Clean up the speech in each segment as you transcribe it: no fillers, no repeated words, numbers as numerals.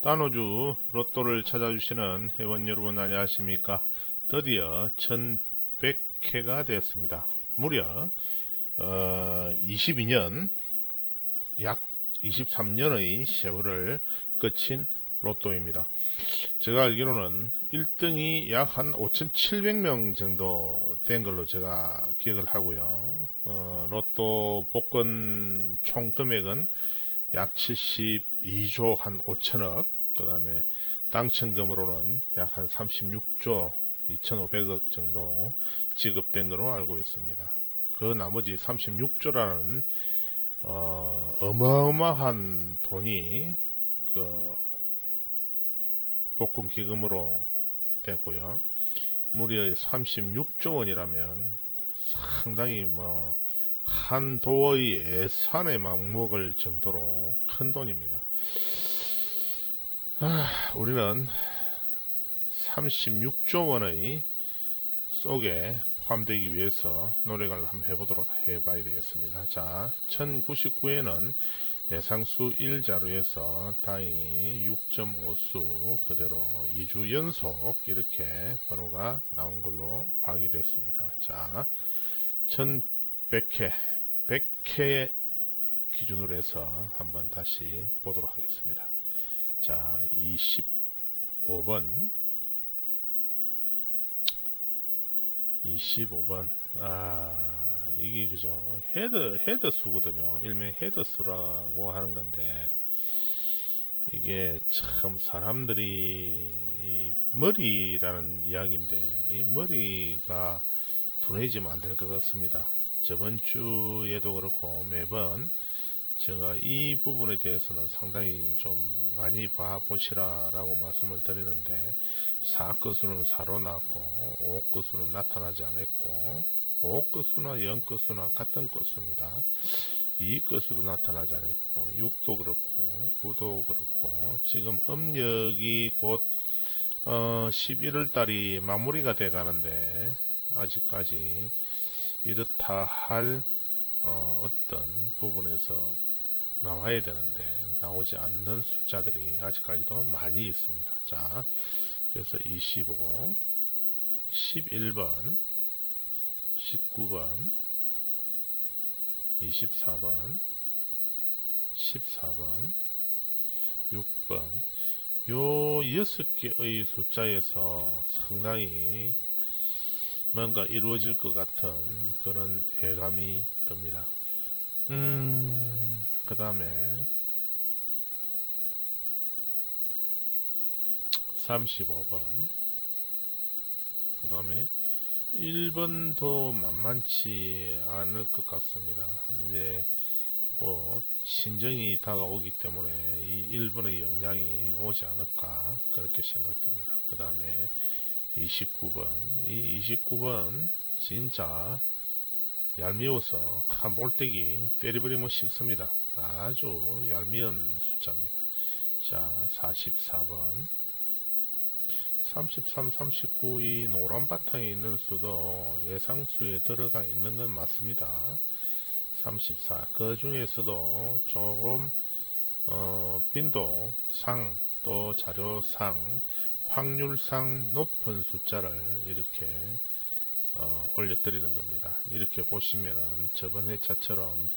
단오주 로또를 찾아주시는 회원 여러분 안녕하십니까. 드디어 1100회가 되었습니다. 무려 22년 약 23년의 세월을 거친 로또입니다. 제가 알기로는 1등이 약 한 5,700명 정도 된 걸로 제가 기억을 하고요. 로또 복권 총 금액은 약 72조 한 5천억, 그 다음에 당첨금으로는 약 한 36조 2,500억 정도 지급된 걸로 알고 있습니다. 그 나머지 36조라는 어마어마한 돈이 그 복권 기금으로 됐고요. 무려 36조 원이라면 상당히 한 도의 예산에 막먹을 정도로 큰 돈입니다. 우리는 36조 원의 속에 포함되기 위해서 노력을 한번 해봐야 되겠습니다. 자, 1099에는 예상수 1자루에서 다행히 6.5수 그대로 2주 연속 이렇게 번호가 나온 걸로 파악이 됐습니다. 자, 1100회, 100회 기준으로 해서 한번 다시 보도록 하겠습니다. 자, 25번. 이게 그죠. 헤더 수거든요. 일명 헤더 수라고 하는 건데, 이게 참 사람들이 이 머리라는 이야기인데, 이 머리가 둔해지면 안 될 것 같습니다. 저번 주에도 그렇고 매번 제가 이 부분에 대해서는 상당히 좀 많이 봐보시라라고 말씀을 드리는데, 4끝수는 4로 나왔고 5끝수는 나타나지 않았고 5끝수나 0끝수나 같은 끝수입니다. 2끝수도 나타나지 않았고 6도 그렇고 9도 그렇고 지금 음력이 곧 11월 달이 마무리가 돼 가는데 아직까지 이렇다 할 어떤 부분에서 나와야 되는데 나오지 않는 숫자들이 아직까지도 많이 있습니다. 자, 그래서 25, 11번, 19번, 24번, 14번, 6번, 요 6개의 숫자에서 상당히 뭔가 이루어질 것 같은 그런 예감이 듭니다. 그 다음에 35번, 그 다음에 1번도 만만치 않을 것 같습니다. 이제 곧 신정이 다가오기 때문에 이 1번의 영향이 오지 않을까 그렇게 생각됩니다. 그 다음에 29번, 이 29번 진짜 얄미워서 한 볼때기 때려버리면 쉽습니다. 아주 얄미운 숫자입니다. 자, 44번, 33, 39, 이 노란 바탕에 있는 수도 예상수에 들어가 있는 건 맞습니다. 34, 그 중에서도 조금 빈도상 또 자료상 확률상 높은 숫자를 이렇게 올려드리는 겁니다. 이렇게 보시면은 저번 회차처럼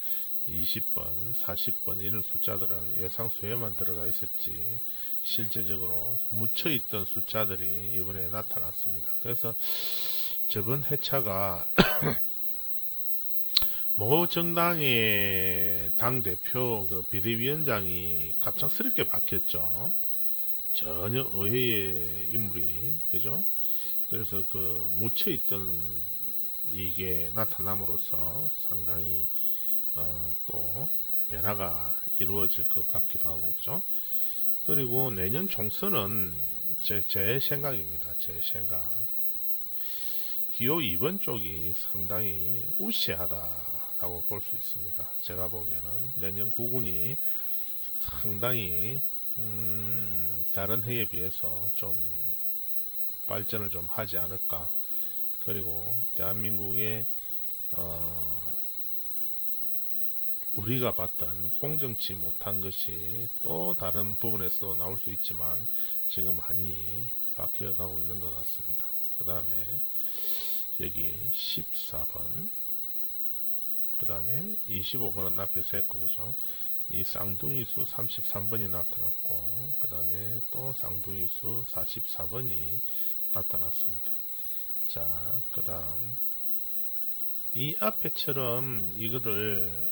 20번, 40번 이런 숫자들은 예상수에만 들어가 있었지 실제적으로 묻혀있던 숫자들이 이번에 나타났습니다. 그래서 저번 회차가 모 정당의 당대표 그 비대위원장이 갑작스럽게 바뀌었죠. 전혀 의외의 인물이, 그죠? 그래서 그 묻혀있던 이게 나타남으로써 상당히 또 변화가 이루어질 것 같기도 하고, 그죠? 그리고 내년 총선은 제 생각입니다. 제 생각. 기호 2번 쪽이 상당히 우세하다라고 볼 수 있습니다. 제가 보기에는 내년 구군이 상당히 다른 해에 비해서 좀 발전을 좀 하지 않을까. 그리고 대한민국의 우리가 봤던 공정치 못한 것이 또 다른 부분에서도 나올 수 있지만 지금 많이 바뀌어가고 있는 것 같습니다. 그 다음에 여기 14번, 그 다음에 25번은 앞에서 했고, 그죠? 이 쌍둥이 수 33번이 나타났고, 그 다음에 또 쌍둥이 수 44번이 나타났습니다. 자, 그 다음 이 앞에처럼 이거를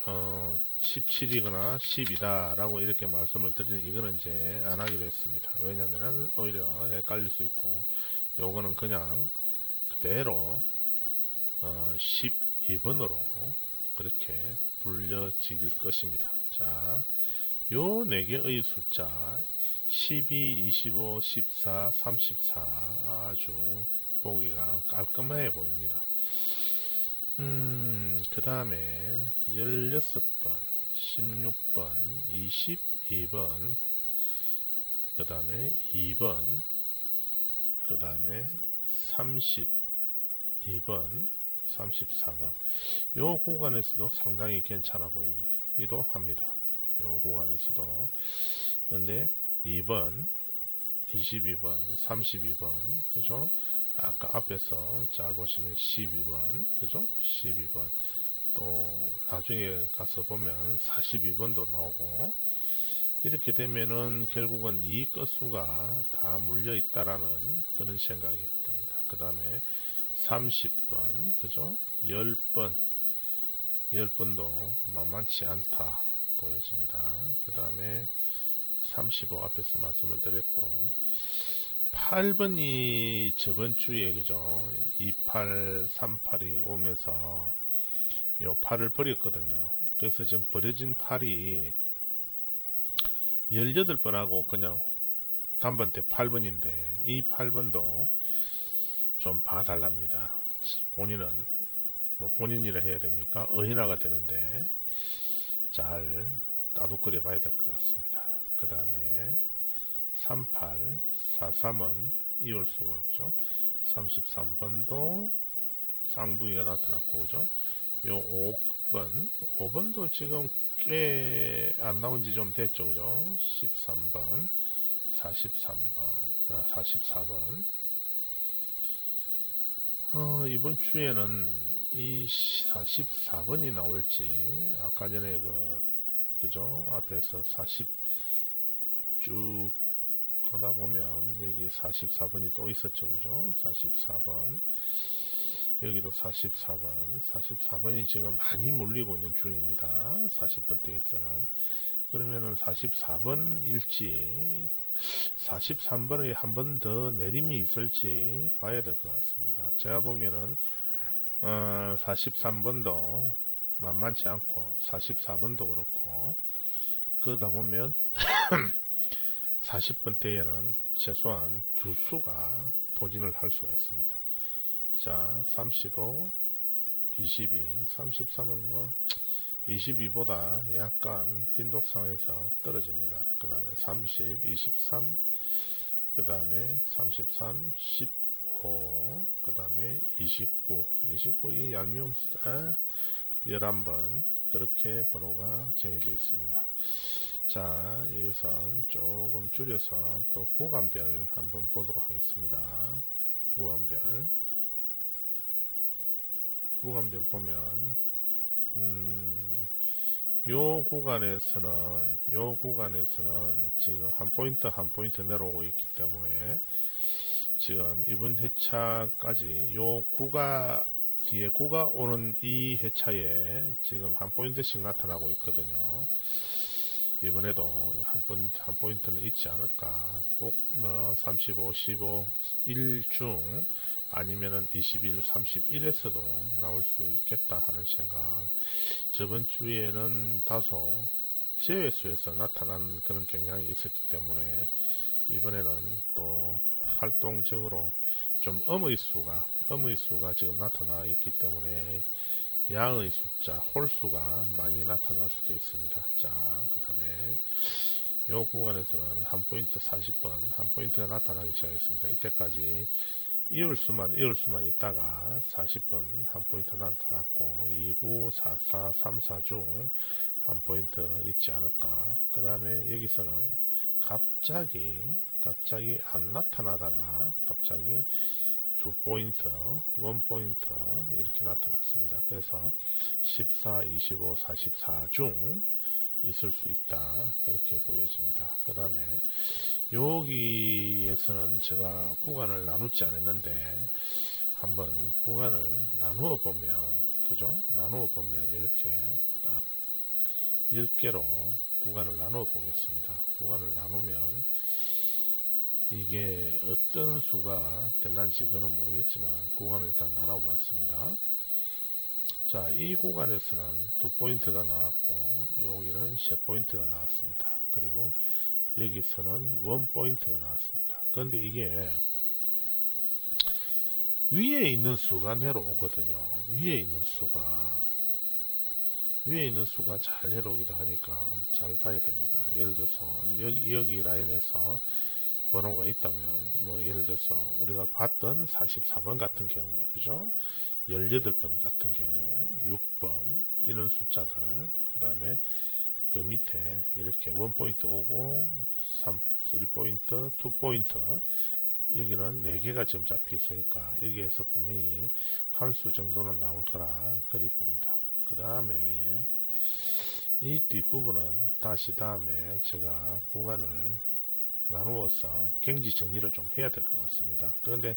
17이거나 10이다 라고 이렇게 말씀을 드리는 이거는 이제 안 하기로 했습니다. 왜냐면은 오히려 헷갈릴 수 있고, 요거는 그냥 그대로 12번으로 그렇게 불려질 것입니다. 자, 요 4개의 숫자 12, 25, 14, 34 아주 보기가 깔끔해 보입니다. 그 다음에 16번, 16번, 22번, 그 다음에 2번, 그 다음에 32번, 34번. 요 구간에서도 상당히 괜찮아 보이기도 합니다. 요 구간에서도. 그런데 2번, 22번, 32번, 그죠? 아까 앞에서 잘 보시면 12번, 그죠? 12번. 또, 나중에 가서 보면 42번도 나오고, 이렇게 되면은 결국은 이 건수가 다 물려 있다라는 그런 생각이 듭니다. 그 다음에 30번, 그죠? 10번, 10번도 만만치 않다 보여집니다. 그 다음에 35 앞에서 말씀을 드렸고, 8번이 저번 주에, 그죠? 28, 38이 오면서 요 8을 버렸거든요. 그래서 지금 버려진 8이 18번하고 그냥 단번때 8번인데, 이 8번도 좀 봐달랍니다. 본인은, 뭐 본인이라 해야 됩니까? 어인화가 되는데, 잘 따독거려 봐야 될 것 같습니다. 그 다음에 38, 43은 이월수고, 그죠? 33번도 쌍둥이가 나타났고, 그죠? 요 5번도 지금 꽤 안 나온 지 좀 됐죠, 그죠? 13번, 43번, 44번. 이번 주에는 이 44번이 나올지, 아까 전에 그죠? 앞에서 40 쭉 하다 보면 여기 44번이 또 있었죠, 그죠? 44번. 여기도 44번. 44번이 지금 많이 몰리고 있는 중입니다. 40번대에서는. 그러면은 44번일지, 43번에 한 번 더 내림이 있을지 봐야 될 것 같습니다. 제가 보기에는, 43번도 만만치 않고, 44번도 그렇고, 그러다 보면, 40번대에는 최소한 두 수가 도진을 할 수가 있습니다. 자, 35, 22, 33은 뭐 22보다 약간 빈도상에서 떨어집니다. 그 다음에 30, 23, 그 다음에 33, 15, 그 다음에 29, 이 얄미움 숫자 11번 그렇게 번호가 정해져 있습니다. 자, 이것은 조금 줄여서 또 구간별 한번 보도록 하겠습니다. 구간별 보면, 요 구간에서는 지금 한 포인트 내려오고 있기 때문에, 지금 이번 회차까지 요 뒤에 구가 오는 이 회차에 지금 한 포인트씩 나타나고 있거든요. 이번에도 한 포인트는 있지 않을까. 꼭, 35, 15, 1 중, 아니면은 21, 31에서도 나올 수 있겠다 하는 생각. 저번 주에는 다소 제외수에서 나타난 그런 경향이 있었기 때문에, 이번에는 또 활동적으로 좀 음의 수가 지금 나타나 있기 때문에, 양의 숫자, 홀수가 많이 나타날 수도 있습니다. 자, 그 다음에 요 구간에서는 한 포인트 40번, 한 포인트가 나타나기 시작했습니다. 이때까지 이을수만 있다가 40번 한 포인트 나타났고, 29, 44, 34 중 한 포인트 있지 않을까. 그 다음에 여기서는 갑자기 안 나타나다가 갑자기 2포인트, 1포인트 이렇게 나타났습니다. 그래서 14, 25, 44 중 있을 수 있다. 그렇게 보여집니다. 그 다음에 여기에서는 제가 구간을 나누지 않았는데 한번 구간을 나누어 보면, 그죠? 나누어 보면 이렇게 딱 10개로 구간을 나누어 보겠습니다. 구간을 나누면 이게 어떤 수가 될란지 그는 모르겠지만 구간을 일단 나눠 봤습니다. 자, 이 구간에서는 2포인트가 나왔고 여기는 3포인트가 나왔습니다. 그리고 여기서는 1포인트가 나왔습니다. 그런데 이게 위에 있는 수가 내려오거든요. 위에 있는 수가 잘 내려오기도 하니까 잘 봐야 됩니다. 예를 들어서 여기 라인에서 번호가 있다면, 뭐 예를 들어서 우리가 봤던 44번 같은 경우, 그죠? 18번 같은 경우, 6번 이런 숫자들, 그 다음에 그 밑에 이렇게 1포인트 오고 3포인트, 2포인트, 여기는 4개가 지금 잡혀 있으니까 여기에서 분명히 한 수 정도는 나올 거라 그리 봅니다. 그 다음에 이 뒷부분은 다시 다음에 제가 구간을 나누어서 경지 정리를 좀 해야 될 것 같습니다. 그런데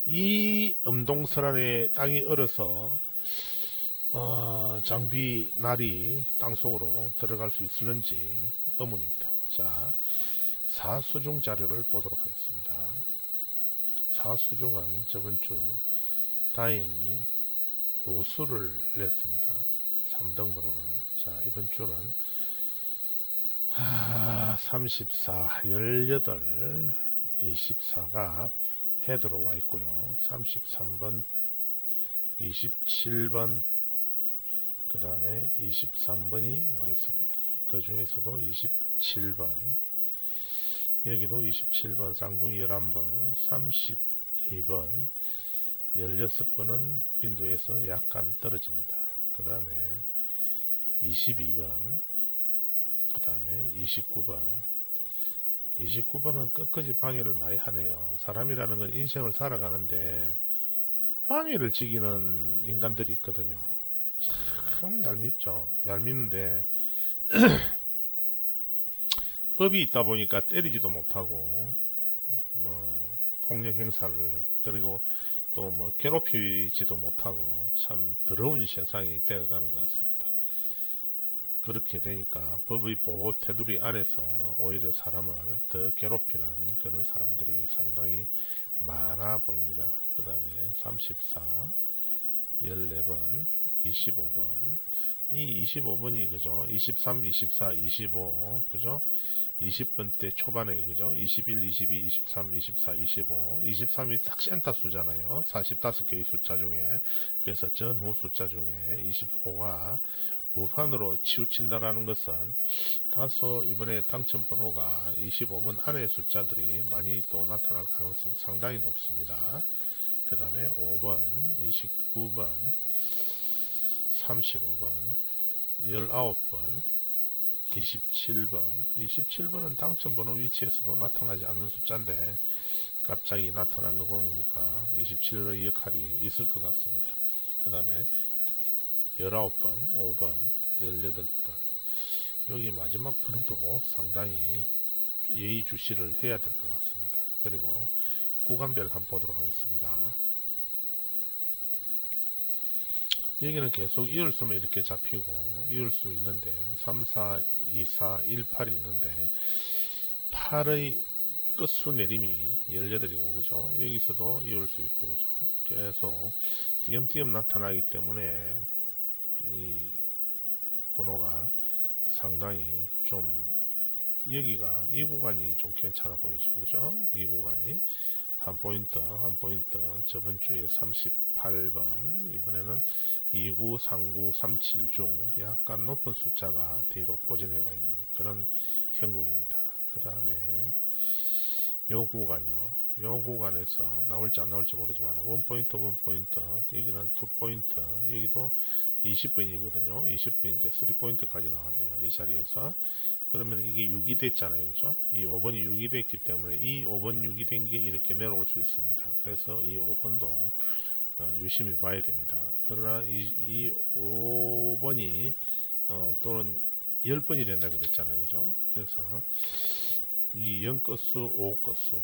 이 음동설 안에 땅이 얼어서 장비 날이 땅속으로 들어갈 수 있을는지 의문입니다. 자, 사수중 자료를 보도록 하겠습니다. 사수중은 저번주 다행히 요수를 냈습니다. 3등 번호를. 자, 이번주는 34, 18, 24가 헤드로 와 있고요. 33번, 27번, 그 다음에 23번이 와 있습니다. 그 중에서도 27번, 여기도 27번, 쌍둥이 11번, 32번, 16번은 빈도에서 약간 떨어집니다. 그 다음에 22번, 그 다음에 29번은 끝까지 방해를 많이 하네요. 사람이라는 건 인생을 살아가는데 방해를 지기는 인간들이 있거든요. 참 얄밉죠. 얄밉는데 법이 있다 보니까 때리지도 못하고 뭐 폭력 행사를, 그리고 또 뭐 괴롭히지도 못하고 참 더러운 세상이 되어가는 것 같습니다. 그렇게 되니까 법의 보호 테두리 안에서 오히려 사람을 더 괴롭히는 그런 사람들이 상당히 많아 보입니다. 그 다음에 34, 14번, 25번, 이 25번이 그죠? 23, 24, 25, 그죠? 20번대 초반에, 그죠? 21, 22, 23, 24, 25. 23이 딱 센터 수잖아요. 45개의 숫자 중에. 그래서 전후 숫자 중에 25가 우판으로 치우친다라는 것은 다소 이번에 당첨 번호가 25번 안의 숫자들이 많이 또 나타날 가능성 상당히 높습니다. 그 다음에 5번, 29번, 35번, 19번, 27번. 27번은 당첨 번호 위치에서도 나타나지 않는 숫자인데 갑자기 나타난 거 보니까 27번의 역할이 있을 것 같습니다. 그 다음에 19번, 5번, 18번. 여기 마지막 번호도 상당히 예의주시를 해야 될 것 같습니다. 그리고 구간별 한번 보도록 하겠습니다. 여기는 계속 이을수면 이렇게 잡히고 이을 수 있는데 3, 4, 2, 4, 1, 8이 있는데 8의 끝수 내림이 18이고 그죠? 여기서도 이을 수 있고 그죠? 계속 띄엄띄엄 나타나기 때문에 이 번호가 상당히 좀 여기가 이 구간이 좀 괜찮아 보이죠. 그죠? 이 구간이 한 포인트 저번 주에 38번 이번에는 29, 39, 37 중 약간 높은 숫자가 뒤로 포진해가 있는 그런 형국입니다. 그 다음에 요 구간요. 요 구간에서 나올지 안 나올지 모르지만 원포인트 여기는 투포인트 여기도 20분이거든요. 20분인데 3포인트까지 나왔네요. 이 자리에서. 그러면 이게 6이 됐잖아요. 그죠? 이 5번이 6이 됐기 때문에 이 5번 6이 된 게 이렇게 내려올 수 있습니다. 그래서 이 5번도 유심히 봐야 됩니다. 그러나 이 5번이 또는 10번이 된다 그랬잖아요. 그죠? 그래서 이 0건수, 5건수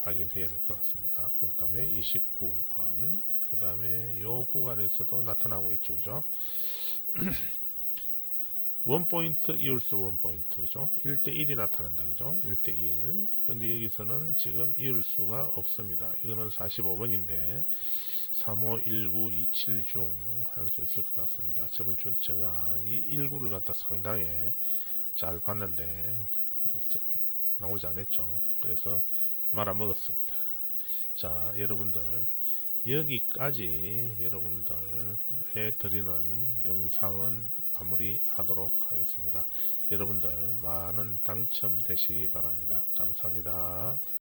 확인해야 될 것 같습니다. 그 다음에 29번 그 다음에 요 구간에서도 나타나고 있죠. 그죠? 원포인트 이울수 원포인트 그죠? 1대1이 나타난다 그죠? 1대1 근데 여기서는 지금 이울수가 없습니다. 이거는 45번인데 351927 중 할 수 있을 것 같습니다. 저번 주 제가 이 19를 갖다 상당히 잘 봤는데 나오지 않았죠. 그래서 말아먹었습니다. 자, 여러분들 여기까지 여러분들에 드리는 영상은 마무리하도록 하겠습니다. 여러분들 많은 당첨되시기 바랍니다. 감사합니다.